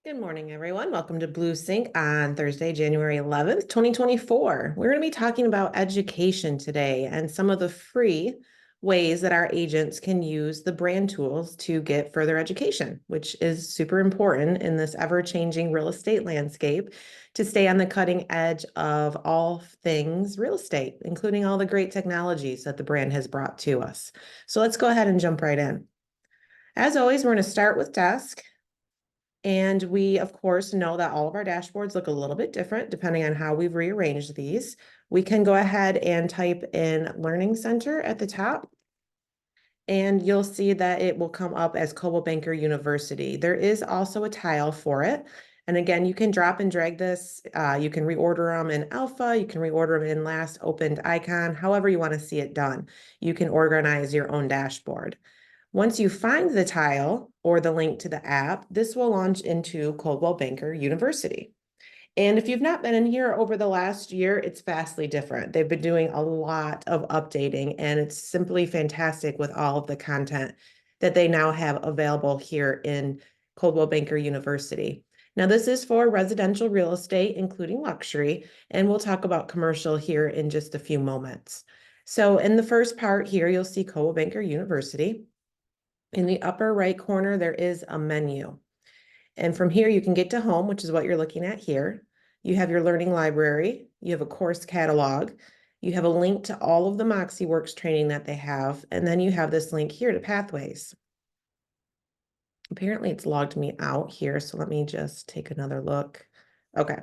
Good morning, everyone. Welcome to BlueSync on Thursday, January 11th, 2024. We're going to be talking about education today and some of the free ways that our agents can use the brand tools to get further education, which is super important in this ever-changing real estate landscape to stay on the cutting edge of all things real estate, including all the great technologies that the brand has brought to us. So let's go ahead and jump right in. As always, we're going to start with desk. And we, of course, know that all of our dashboards look a little bit different depending on how we've rearranged these. We can go ahead and type in Learning Center at the top, and you'll see that it will come up as Coldwell Banker University. There is also a tile for it. And again, you can drop and drag this. You can reorder them in alpha. You can reorder them in last opened icon, however you want to see it done. You can organize your own dashboard. Once you find the tile or the link to the app, this will launch into Coldwell Banker University. And if you've not been in here over the last year, it's vastly different. They've been doing a lot of updating, and it's simply fantastic with all of the content that they now have available here in Coldwell Banker University. Now, this is for residential real estate, including luxury, and we'll talk about commercial here in just a few moments. So in the first part here, you'll see Coldwell Banker University. In the upper right corner, there is a menu. And from here, you can get to home, which is what you're looking at here. You have your learning library. You have a course catalog. You have a link to all of the MoxieWorks training that they have. And then you have this link here to Pathways. Apparently, it's logged me out here. So let me just take another look. Okay.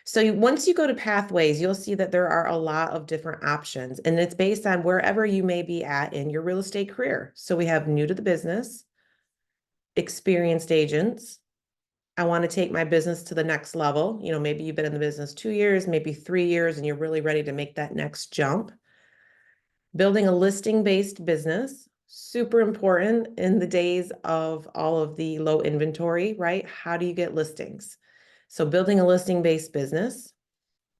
So once you go to Pathways, you'll see that there are a lot of different options, and it's based on wherever you may be at in your real estate career. So we have new to the business, experienced agents. I want to take my business to the next level. You know, maybe you've been in the business 2 years, maybe 3 years, and you're really ready to make that next jump. Building a listing-based business, super important in the days of all of the low inventory, right? How do you get listings? So building a listing-based business,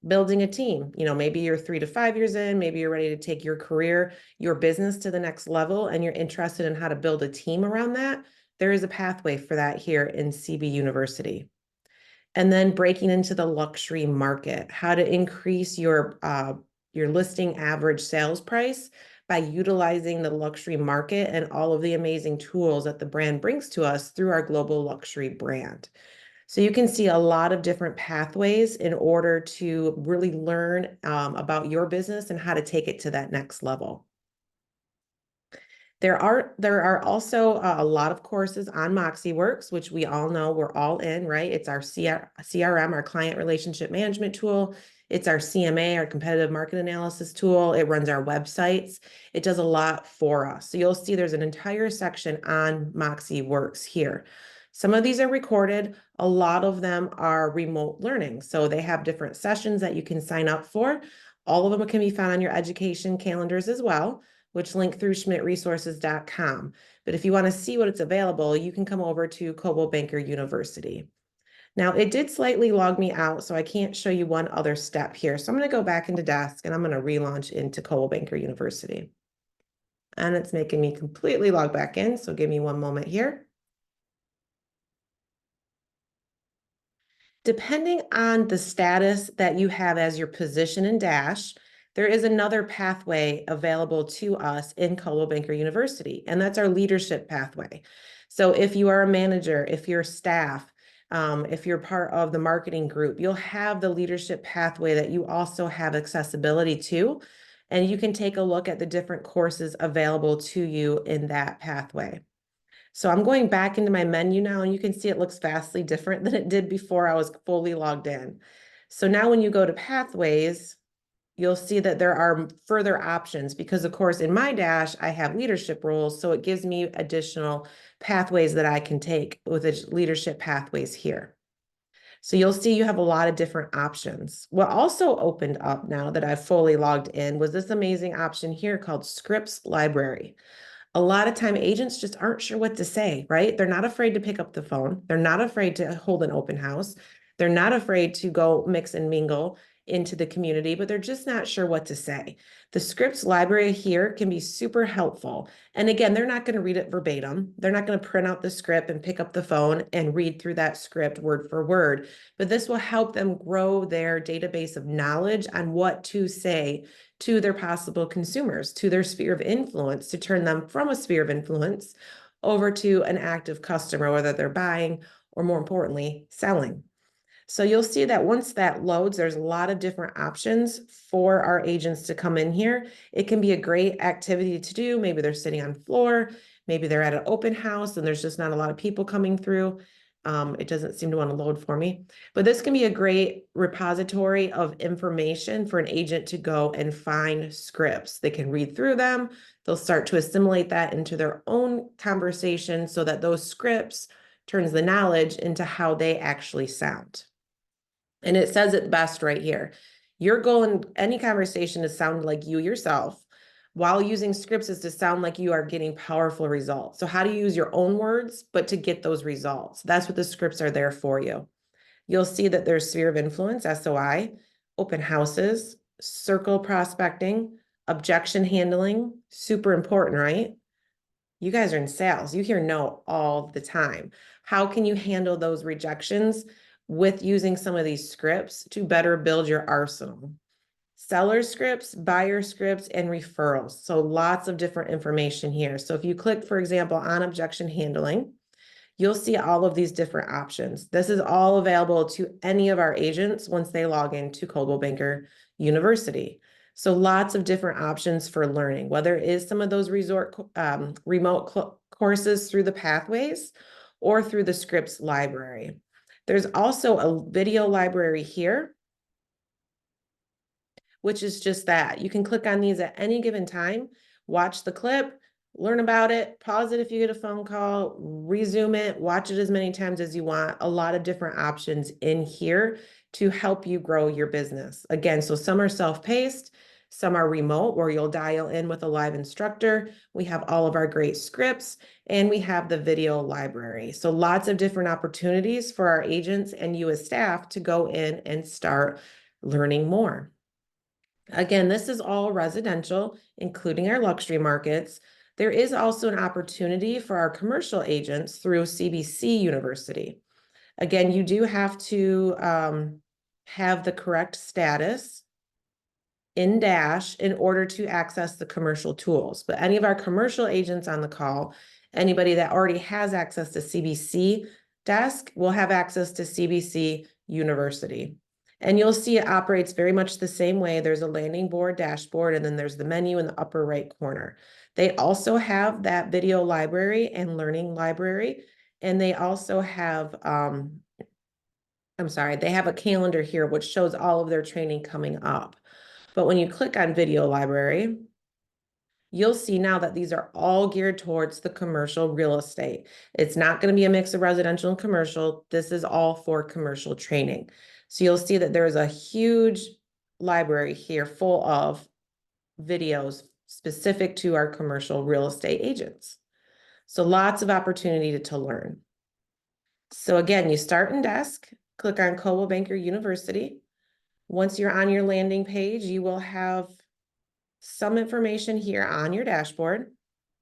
building a team. You know, maybe you're 3 to 5 years in, maybe you're ready to take your career, your business to the next level, and you're interested in how to build a team around that. There is a pathway for that here in CBUniversity. And then breaking into the luxury market, how to increase your listing average sales price by utilizing the luxury market and all of the amazing tools that the brand brings to us through our global luxury brand. So you can see a lot of different pathways in order to really learn about your business and how to take it to that next level. There are also a lot of courses on MoxieWorks, which we all know we're all in, right? It's our CRM, our client relationship management tool. It's our CMA, our competitive market analysis tool. It runs our websites. It does a lot for us. So you'll see there's an entire section on MoxieWorks here. Some of these are recorded. A lot of them are remote learning. So they have different sessions that you can sign up for. All of them can be found on your education calendars as well, which link through schmidtresources.com. But if you want to see what it's available, you can come over to Coldwell Banker University. Now, it did slightly log me out, so I can't show you one other step here. So I'm going to go back into desk, and I'm going to relaunch into Coldwell Banker University. And it's making me completely log back in, so give me one moment here. Depending on the status that you have as your position in Dash, there is another pathway available to us in Coldwell Banker University, and that's our leadership pathway. So if you are a manager, if you're staff, if you're part of the marketing group, you'll have the leadership pathway that you also have accessibility to, and you can take a look at the different courses available to you in that pathway. So I'm going back into my menu now, and you can see it looks vastly different than it did before I was fully logged in. So now when you go to Pathways, you'll see that there are further options because, of course, in my dash, I have leadership roles. So it gives me additional pathways that I can take with the leadership pathways here. So you'll see you have a lot of different options. What also opened up now that I've fully logged in was this amazing option here called Scripts Library. A lot of time agents just aren't sure what to say, right? They're not afraid to pick up the phone. They're not afraid to hold an open house. They're not afraid to go mix and mingle into the community, but they're just not sure what to say. The scripts library here can be super helpful. And again, they're not going to read it verbatim. They're not going to print out the script and pick up the phone and read through that script word for word, but this will help them grow their database of knowledge on what to say to their possible consumers, to their sphere of influence, to turn them from a sphere of influence over to an active customer, whether they're buying or, more importantly, selling. So you'll see that once that loads, there's a lot of different options for our agents to come in here. It can be a great activity to do. Maybe they're sitting on floor, maybe they're at an open house and there's just not a lot of people coming through. It doesn't seem to want to load for me, but this can be a great repository of information for an agent to go and find scripts. They can read through them. They'll start to assimilate that into their own conversation so that those scripts turns the knowledge into how they actually sound. And it says it best right here. Your goal in any conversation is to sound like you yourself, while using scripts is to sound like you are getting powerful results. So how do you use your own words, but to get those results? That's what the scripts are there for you. You'll see that there's sphere of influence, SOI, open houses, circle prospecting, objection handling, super important, right? You guys are in sales. You hear no all the time. How can you handle those rejections with using some of these scripts to better build your arsenal? Seller scripts, buyer scripts, and referrals. So lots of different information here. So if you click, for example, on objection handling, you'll see all of these different options. This is all available to any of our agents once they log into Coldwell Banker University. So lots of different options for learning, whether it is some of those remote courses through the pathways or through the scripts library. There's also a video library here, which is just that. You can click on these at any given time, watch the clip, learn about it, pause it if you get a phone call, resume it, watch it as many times as you want. A lot of different options in here to help you grow your business. Again, so some are self-paced, some are remote where you'll dial in with a live instructor. We have all of our great scripts and we have the video library. So lots of different opportunities for our agents and you as staff to go in and start learning more. Again, this is all residential, including our luxury markets. There is also an opportunity for our commercial agents through CBUniversity. Again, you do have to have the correct status in Dash in order to access the commercial tools. But any of our commercial agents on the call, anybody that already has access to CBC desk will have access to CBC University. And you'll see it operates very much the same way. There's a landing board, dashboard, and then there's the menu in the upper right corner. They also have that video library and learning library. And they also have, they have a calendar here, which shows all of their training coming up. But when you click on video library, you'll see now that these are all geared towards the commercial real estate. It's not going to be a mix of residential and commercial. This is all for commercial training. So you'll see that there's a huge library here full of videos specific to our commercial real estate agents. So lots of opportunity to learn. So again, you start in desk, click on Coldwell Banker University. Once you're on your landing page, you will have some information here on your dashboard.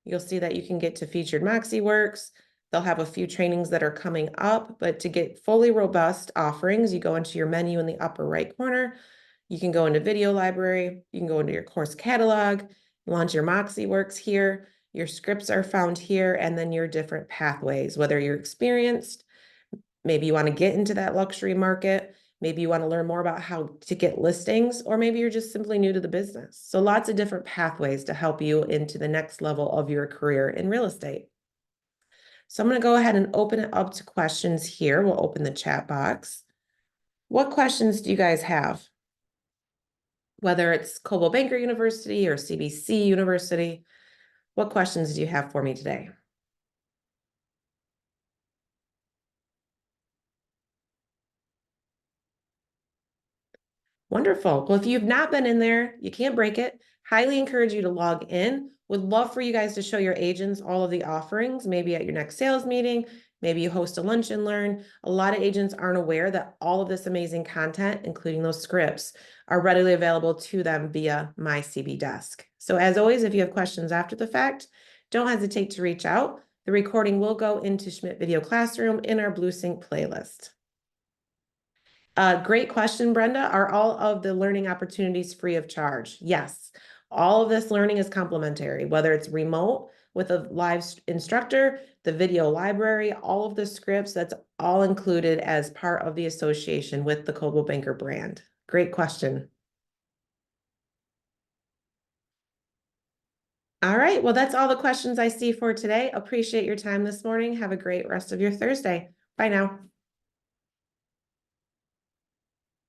You'll see that you can get to featured Moxie Works. They'll have a few trainings that are coming up, but to get fully robust offerings, you go into your menu in the upper right corner. You can go into video library. You can go into your course catalog, launch your Moxie Works here. Your scripts are found here, and then your different pathways, whether you're experienced, maybe you want to get into that luxury market, maybe you want to learn more about how to get listings, or maybe you're just simply new to the business. So lots of different pathways to help you into the next level of your career in real estate. So I'm going to go ahead and open it up to questions here. We'll open the chat box. What questions do you guys have? Whether it's Coldwell Banker University or CBC University, what questions do you have for me today? Wonderful. Well, if you've not been in there, you can't break it. Highly encourage you to log in. Would love for you guys to show your agents all of the offerings, maybe at your next sales meeting, Maybe you host a lunch and learn. A lot of agents aren't aware that all of this amazing content, including those scripts, are readily available to them via My CB Desk. So as always, if you have questions after the fact, don't hesitate to reach out. The recording will go into Schmidt Video Classroom in our BlueSync playlist. Great question, Brenda. Are all of the learning opportunities free of charge? Yes. All of this learning is complimentary, whether it's remote with a live instructor, the video library, all of the scripts, that's all included as part of the association with the Coldwell Banker brand. Great question. All right, well, that's all the questions I see for today. Appreciate your time this morning. Have a great rest of your Thursday. Bye now.